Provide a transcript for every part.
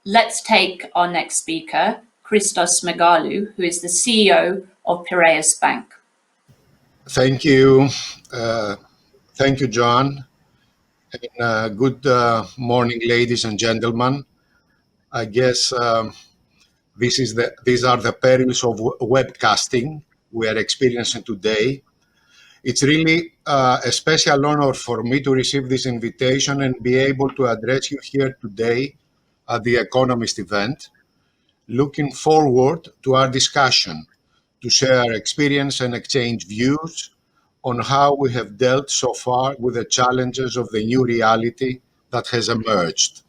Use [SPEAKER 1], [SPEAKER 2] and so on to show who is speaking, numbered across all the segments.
[SPEAKER 1] let's take our next speaker, Christos Megalou, who is the CEO of Piraeus Bank.
[SPEAKER 2] Thank you. Thank you, John. And good morning, ladies and gentlemen. I guess these are the perils of webcasting we are experiencing today. It's really a special honor for me to receive this invitation and be able to address you here today at the Economist event. Looking forward to our discussion, to share experience and exchange views on how we have dealt so far with the challenges of the new reality that has emerged.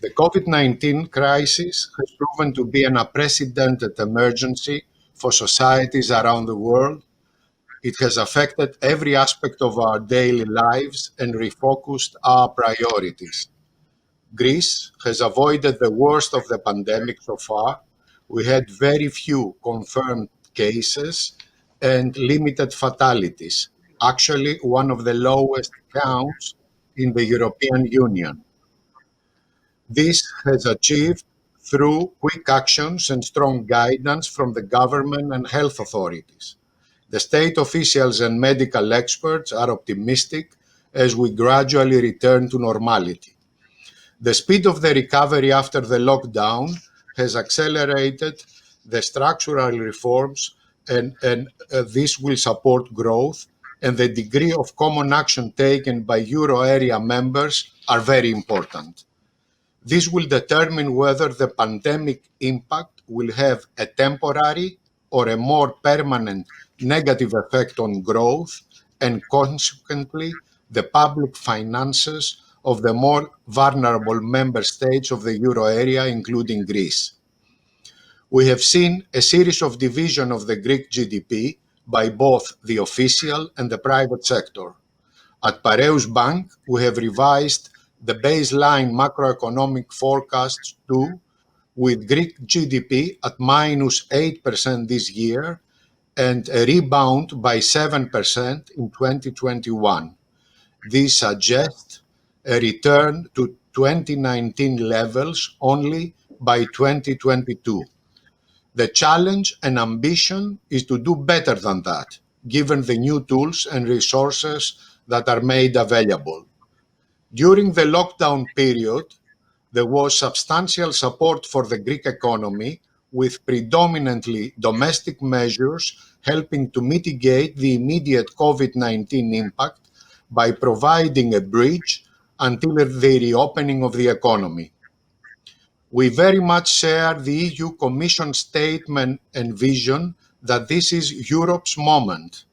[SPEAKER 2] The COVID-19 crisis has proven to be an unprecedented emergency for societies around the world. It has affected every aspect of our daily lives and refocused our priorities. Greece has avoided the worst of the pandemic so far. We had very few confirmed cases and limited fatalities, actually one of the lowest counts in the European Union. This has achieved through quick actions and strong guidance from the government and health authorities. The state officials and medical experts are optimistic as we gradually return to normality. The speed of the recovery after the lockdown has accelerated the structural reforms, and this will support growth, and the degree of common action taken by euro area members are very important. This will determine whether the pandemic impact will have a temporary or a more permanent negative effect on growth and consequently the public finances of the more vulnerable member states of the euro area, including Greece. We have seen a series of division of the Greek GDP by both the official and the private sector. At Piraeus Bank, we have revised the baseline macroeconomic forecasts too, with Greek GDP at -8% this year and a rebound by 7% in 2021. This suggests a return to 2019 levels only by 2022. The challenge and ambition is to do better than that, given the new tools and resources that are made available. During the lockdown period, there was substantial support for the Greek economy, with predominantly domestic measures helping to mitigate the immediate COVID-19 impact by providing a bridge until the reopening of the economy. We very much share the EU Commission statement and vision that this is Europe's moment.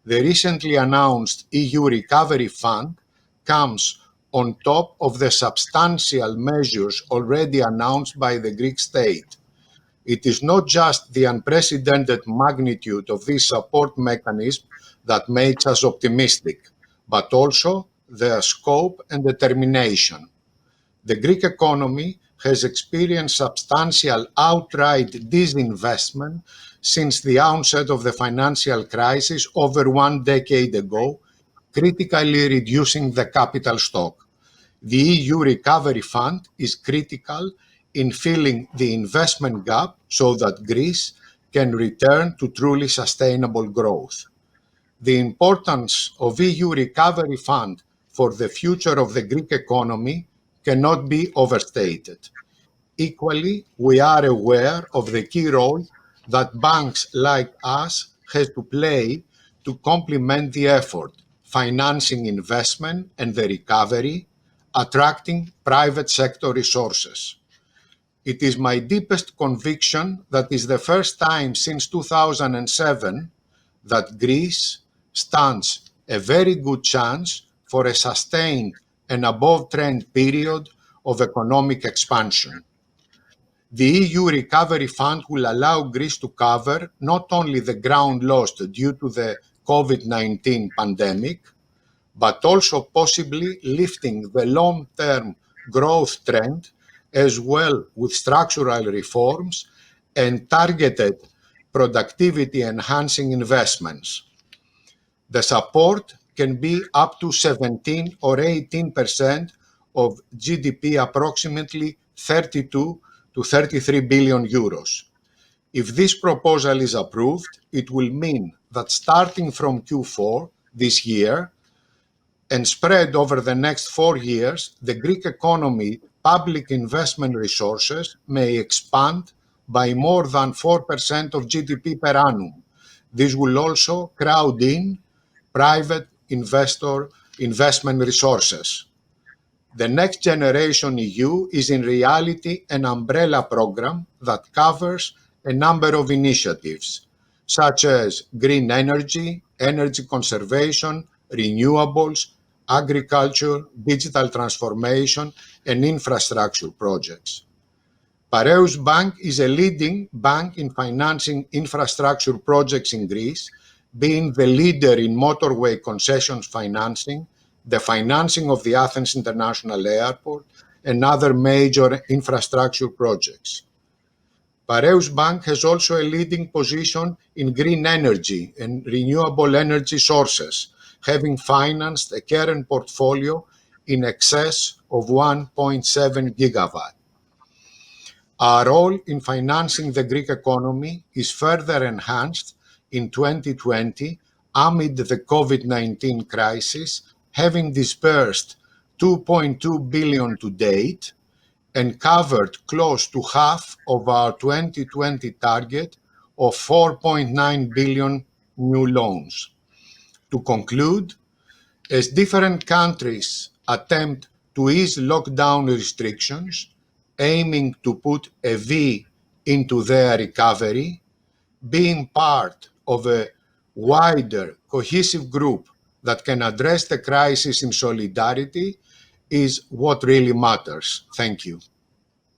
[SPEAKER 2] The recently announced EU Recovery Fund comes on top of the substantial measures already announced by the Greek state. It is not just the unprecedented magnitude of this support mechanism that makes us optimistic, but also their scope and determination. The Greek economy has experienced substantial outright disinvestment since the onset of the financial crisis over 1 decade ago, critically reducing the capital stock. The EU Recovery Fund is critical in filling the investment gap so that Greece can return to truly sustainable growth. The importance of EU Recovery Fund for the future of the Greek economy cannot be overstated. Equally, we are aware of the key role that banks like us have to play to complement the effort, financing investment and the recovery, attracting private sector resources. It is my deepest conviction that is the first time since 2007 that Greece stands a very good chance for a sustained and above-trend period of economic expansion. The EU Recovery Fund will allow Greece to cover not only the ground lost due to the COVID-19 pandemic, but also possibly lifting the long-term growth trend as well with structural reforms and targeted productivity-enhancing investments. The support can be up to 17 or 18% of GDP, approximately 32 to 33 billion euros. If this proposal is approved, it will mean that starting from Q4 this year and spread over the next 4 years, the Greek economy public investment resources may expand by more than 4% of GDP per annum. This will also crowd in private investor investment resources. The Next Generation EU is in reality an umbrella program that covers a number of initiatives, such as green energy, energy conservation, renewables, agriculture, digital transformation, and infrastructure projects. Piraeus Bank is a leading bank in financing infrastructure projects in Greece, being the leader in motorway concessions financing, the financing of the Athens International Airport, and other major infrastructure projects. Piraeus Bank has also a leading position in green energy and renewable energy sources, having financed a current portfolio in excess of 1.7 gigawatt. Our role in financing the Greek economy is further enhanced in 2020 amid the COVID-19 crisis, having disbursed 2.2 billion to date and covered close to half of our 2020 target of 4.9 billion new loans. To conclude, as different countries attempt to ease lockdown restrictions, aiming to put a V into their recovery, being part of a wider, cohesive group that can address the crisis in solidarity is what really matters. Thank you.